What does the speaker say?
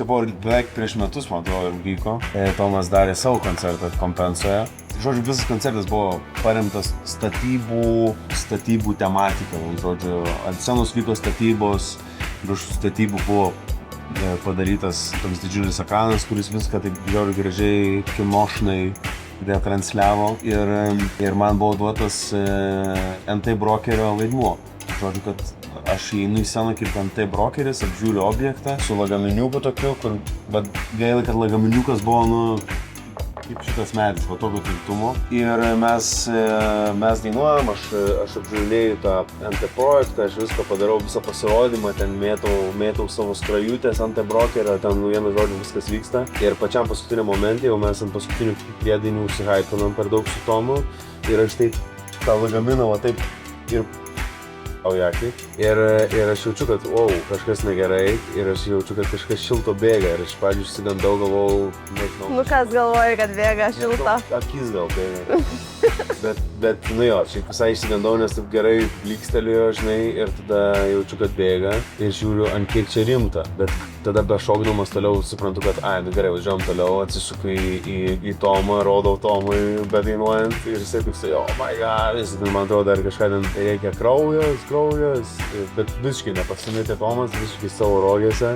Tai buvo beveik prieš metus, man atrodo, vyko. Tomas darė savo koncertą Kompensoje. Žodžiu, visas koncertas buvo paremtas statybų tematika. Žodžiu, ant scenos vyko statybos, už statybų buvo padarytas toks didžiulis ekranas, kuris viską taip žiauriai gražiai, kinošnai transliavo. Ir man buvo duotas NT brokerio vaidmuo. Žodžiu, kad aš įeinu į sceną kaip NT brokeris, apžiūriu objektą su lagaminiuku tokiu, kur, bet gaila, kad lagaminiukas buvo, kaip šitas medis, va tokio tvirtumo. Ir mes dainuojam, aš apžiūrėjau tą NT projektą, aš viską padarau, visą pasirodymą, ten mėtau savo skrajutės NT brokerio, ten vienu žodžiu viskas vyksta. Ir pačiam paskutiniam momentui, jau mes ant paskutinių priedainių užsihaipinam per daug su Tomu. Ir aš taip tą lagaminą, va taip ir Ir aš jaučiu, kad kažkas negerai ir aš jaučiu, kad kažkas šilto bėga ir aš pradžiu išsigandau, galvojau, nežinau. Nu kas galvoja, kad bėga šilto? Akis gal bėga. Bet šiaip visai išsigandau, nes taip gerai blykstelėjo, žinai, ir tada jaučiu, kad bėga ir žiūriu, ant kiek čia rimta. Bet tada bešokdamas toliau suprantu, kad gerai, važiuojam toliau, atsisuku į Tomą, rodau Tomui bedainuojant ir jisai toksai, oh my god, man atrodo, dar kažką ten reikia kraujas, bet visiškai nepasimetė Tomas, visiškai savo rogėse.